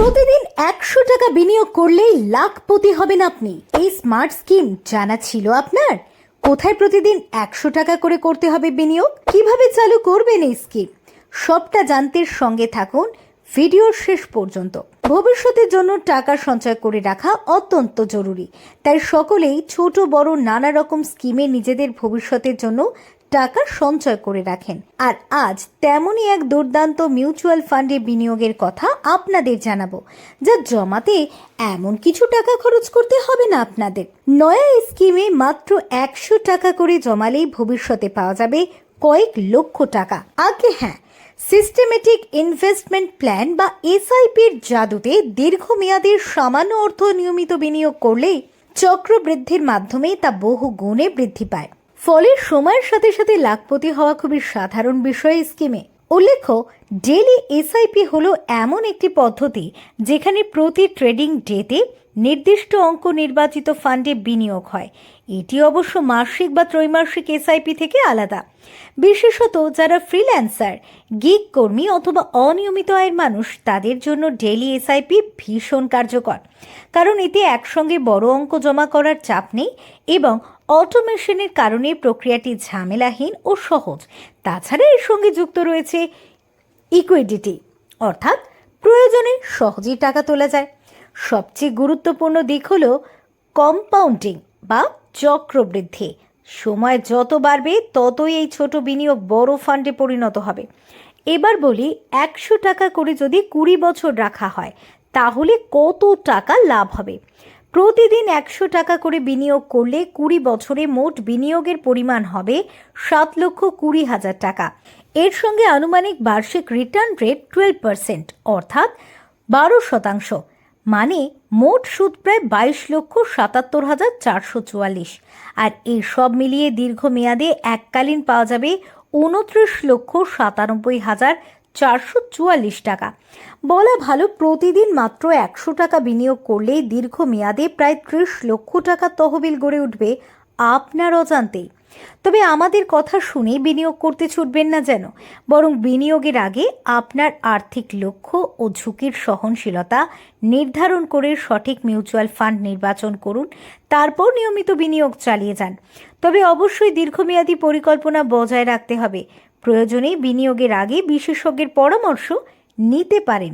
প্রতিদিন 100 টাকা বিনিয়োগ করলেই লাখপতি হবেন আপনি। এই স্মার্ট স্কিম জানা ছিল আপনার? কোথায় প্রতিদিন 100 টাকা করে করতে হবে বিনিয়োগ, কিভাবে চালু করবেন এই স্কিম, সবটা জানতে সঙ্গে থাকুন ভিডিওর শেষ পর্যন্ত। ভবিষ্যতের জন্য টাকা সঞ্চয় করে রাখা অত্যন্ত জরুরি, তাই সকলেই ছোট বড় নানা রকম স্কিমে নিজেদের ভবিষ্যতের জন্য টাকা সঞ্চয় করে রাখেন। আর আজ তেমনই এক দুর্দান্ত মিউচুয়াল ফান্ডে বিনিয়োগের কথা আপনাদের জানাবো, যা জমাতে এমন কিছু টাকা খরচ করতে হবে না আপনাদের। নয়া স্কিমে মাত্র 100 টাকা করে জমালেই ভবিষ্যতে পাওয়া যাবে কয়েক লক্ষ টাকা। আগে হ্যাঁ, সিস্টেমেটিক ইনভেস্টমেন্ট প্ল্যান বা এসআইপির জাদুতে দীর্ঘমেয়াদের সামান্য অর্থ নিয়মিত বিনিয়োগ করলেই চক্রবৃদ্ধির মাধ্যমে তা বহু গুণে বৃদ্ধি পায়। ফলে সময়ের সাথে সাথে লাখপতি হওয়া খুবই সাধারণ বিষয়। স্কিমে উল্লেখ্য, ডেইলি এসআইপি হলো এমন একটি পদ্ধতি যেখানে প্রতি ট্রেডিং ডেতে নির্দিষ্ট অঙ্ক নির্বাচিত ফান্ডে বিনিয়োগ হয়। এটি অবশ্য মাসিক বা ত্রৈমাসিক এসআইপি থেকে আলাদা। বিশেষত যারা ফ্রিল্যান্সার, গিগ কর্মী অথবা অনিয়মিত আয়ের মানুষ, তাদের জন্য ডেইলি এসআইপি ভীষণ কার্যকর, কারণ এতে একসঙ্গে বড় অঙ্ক জমা করার চাপ নেই এবং অটোমেশনের কারণে প্রক্রিয়াটি ঝামেলাহীন ও সহজ। তাছাড়া এর সঙ্গে যুক্ত রয়েছে ইকুইডিটি, অর্থাৎ প্রয়োজনে সহজেই টাকা তোলা যায়। সবচেয়ে গুরুত্বপূর্ণ দিক হলো কম্পাউন্ডিং বা চক্রবৃদ্ধি। সময় যত বাড়বে ততই এই ছোট বিনিয়োগ বড় ফান্ডে পরিণত হবে। এবার বলি, 100 টাকা করে যদি 20 বছর রাখা হয় তাহলে কত টাকা লাভ হবে? প্রতিদিন 100 টাকা করে বিনিয়োগ করলে 20 বছরে মোট বিনিয়োগের পরিমাণ হবে 7,20,000 টাকা। এর সঙ্গে আনুমানিক বার্ষিক রিটার্ন রেট 12%, অর্থাৎ 12%, মানে মোট সুদ প্রায় 22,77,444। আর এই সব মিলিয়ে দীর্ঘমেয়াদে এককালীন পাওয়া যাবে 29,97,444 টাকা। বলা ভালো, প্রতিদিন মাত্র 100 টাকা বিনিয়োগ করলে দীর্ঘমেয়াদে প্রায় 30 লক্ষ টাকা তহবিল গড়ে উঠবে আপনার অজান্তেই। তবে আমাদের কথা শুনে বিনিয়োগ করতে ছুটবেন না যেন, বরং বিনিয়োগের আগে আপনার আর্থিক লক্ষ্য ও ঝুঁকির সহনশীলতা নির্ধারণ করে সঠিক মিউচুয়াল ফান্ড নির্বাচন করুন। তারপর নিয়মিত বিনিয়োগ চালিয়ে যান। তবে অবশ্যই দীর্ঘমেয়াদী পরিকল্পনা বজায় রাখতে হবে। প্রয়োজনে বিনিয়োগের আগে বিশেষজ্ঞের পরামর্শ নিতে পারেন।